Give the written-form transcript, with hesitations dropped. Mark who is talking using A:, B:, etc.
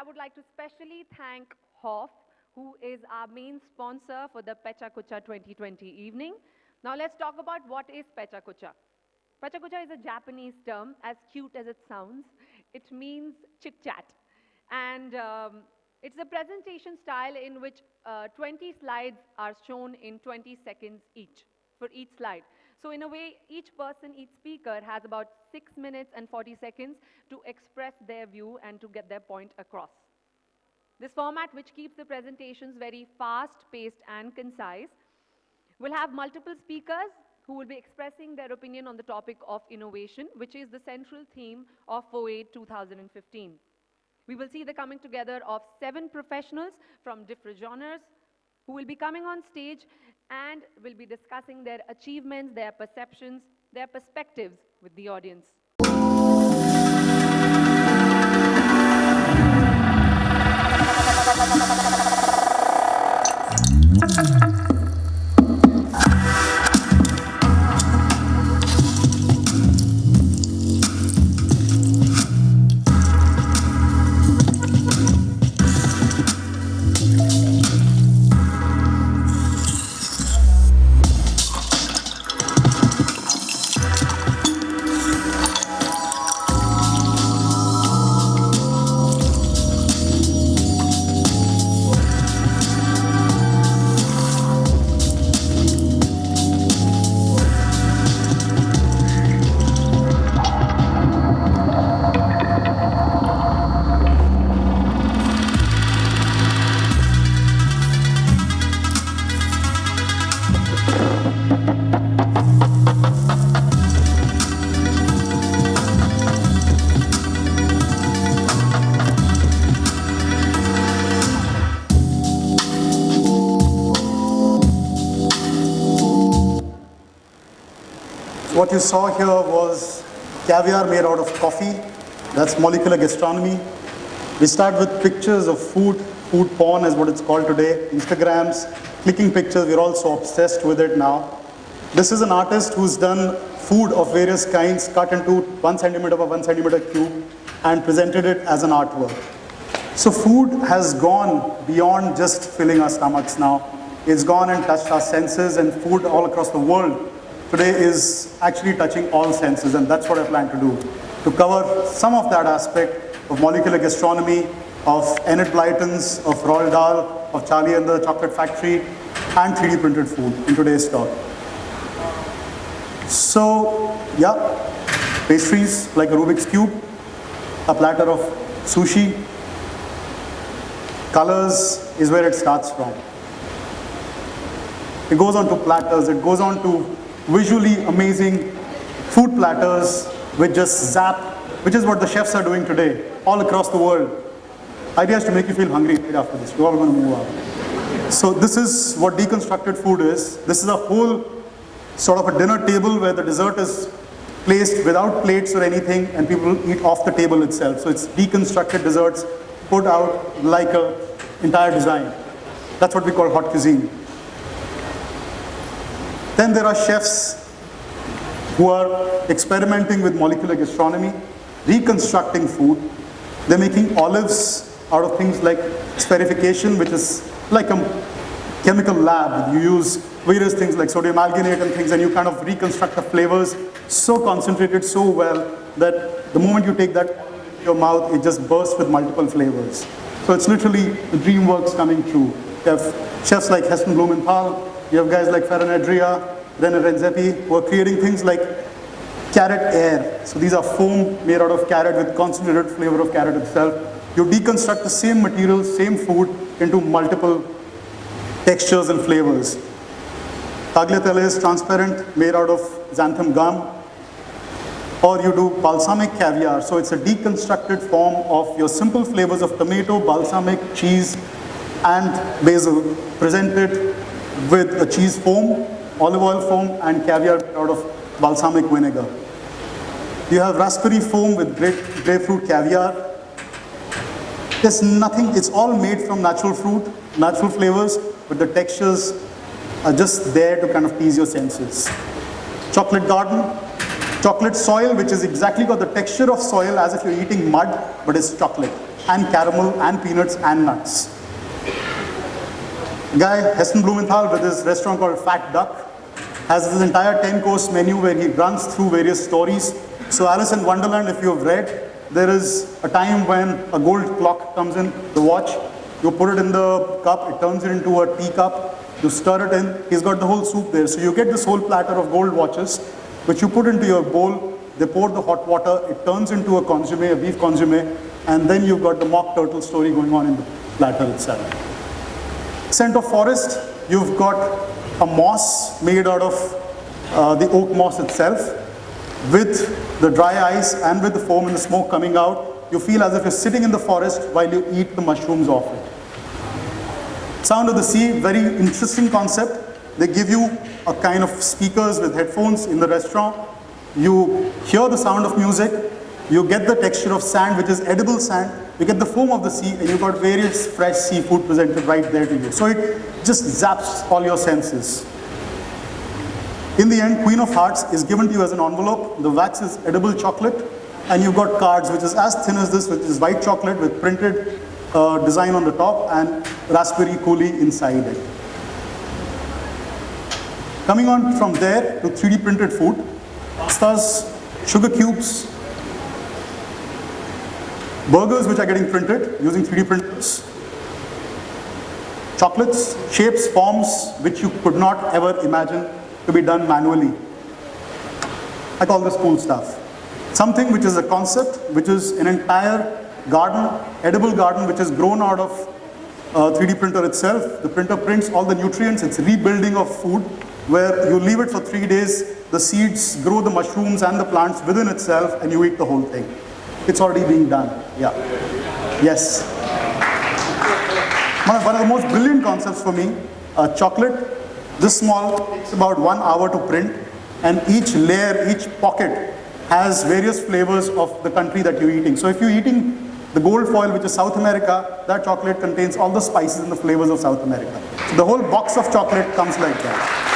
A: I would like to specially thank Hoff, who is our main sponsor for the Pecha Kucha 2020 evening. Now let's talk about what is Pecha Kucha. Pecha Kucha is a Japanese term, as cute as it sounds. It means chit-chat. And it's a presentation style in which 20 slides are shown in 20 seconds each, for each slide. So in a way, each person, each speaker has about 6 minutes and 40 seconds to express their view and to get their point across. This format, which keeps the presentations very fast-paced and concise, will have multiple speakers who will be expressing their opinion on the topic of innovation, which is the central theme of FOAID 2015. We will see the coming together of 7 professionals from different genres who will be coming on stage and will be discussing their achievements, their perceptions, their perspectives with the audience.
B: What you saw here was caviar made out of coffee. That's molecular gastronomy. We start with pictures of food. Food porn is what it's called today. Instagrams, clicking pictures. We're all so obsessed with it now. This is an artist who's done food of various kinds, cut into 1 centimeter by 1 centimeter cube, and presented it as an artwork. So food has gone beyond just filling our stomachs now. It's gone and touched our senses, and food all across the world today is actually touching all senses, and that's what I plan to do. To cover some of that aspect of molecular gastronomy, of Enid Blyton's, of Roald Dahl, of Charlie and the Chocolate Factory, and 3D printed food in today's talk. So, yeah, pastries like a Rubik's Cube, a platter of sushi. Colors is where it starts from. It goes on to platters, it goes on to visually amazing food platters which just zap, which is what the chefs are doing today all across the world. Idea is to make you feel hungry right after this. We're all going to move out. So this is what deconstructed food is. This is a whole sort of a dinner table where the dessert is placed without plates or anything, and people eat off the table itself. So it's deconstructed desserts put out like an entire design. That's what we call hot cuisine. Then there are chefs who are experimenting with molecular gastronomy, reconstructing food. They're making olives out of things like spherification, which is like a chemical lab. You use various things like sodium alginate and things, and you kind of reconstruct the flavors so concentrated, so well, that the moment you take that in your mouth, it just bursts with multiple flavors. So it's literally the dream works coming true. You have chefs like Heston Blumenthal, you have guys like Ferran Adria, René Redzepi, who are creating things like carrot air. So these are foam made out of carrot with concentrated flavor of carrot itself. You deconstruct the same material, same food into multiple textures and flavors. Tagliatelle is transparent, made out of xanthan gum. Or you do balsamic caviar. So it's a deconstructed form of your simple flavors of tomato, balsamic, cheese, and basil, presented with a cheese foam, olive oil foam, and caviar out of balsamic vinegar. You have raspberry foam with grapefruit caviar. There's nothing, it's all made from natural fruit, natural flavors, but the textures are just there to kind of tease your senses. Chocolate garden, Chocolate soil, which is exactly got the texture of soil as if you're eating mud, but it's chocolate, and caramel, and peanuts, and nuts. Guy, Heston Blumenthal, with his restaurant called Fat Duck, has this entire 10-course menu where he runs through various stories. So Alice in Wonderland, if you've read, there is a time when a gold clock comes in, the watch, you put it in the cup, it turns it into a teacup, you stir it in, he's got the whole soup there. So you get this whole platter of gold watches, which you put into your bowl, they pour the hot water, it turns into a consomme, a beef consomme, and then you've got the mock turtle story going on in the platter itself. Scent of forest, you've got a moss made out of the oak moss itself, with the dry ice and with the foam and the smoke coming out. You feel as if you're sitting in the forest while you eat the mushrooms off it. Sound of the sea, very interesting concept. They give you a kind of speakers with headphones in the restaurant. You hear the sound of music. You get the texture of sand, which is edible sand. You get the foam of the sea, and you've got various fresh seafood presented right there to you. So it just zaps all your senses. In the end, Queen of Hearts is given to you as an envelope. The wax is edible chocolate, and you've got cards, which is as thin as this, which is white chocolate with printed design on the top and raspberry coulis inside it. Coming on from there to 3D printed food, pastas, sugar cubes, burgers which are getting printed using 3D printers, chocolates, shapes, forms which you could not ever imagine to be done manually. I call this cool stuff. Something which is a concept, which is an entire garden, edible garden, which is grown out of 3D printer itself. The printer prints all the nutrients. It's rebuilding of food, where you leave it for 3 days, the seeds grow the mushrooms and the plants within itself, and you eat the whole thing. It's already being done. Yeah. Yes. One of the most brilliant concepts for me, chocolate, this small, takes about 1 hour to print, and each layer, each pocket has various flavors of the country that you're eating. So if you're eating the gold foil, which is South America, that chocolate contains all the spices and the flavors of South America. So the whole box of chocolate comes like that.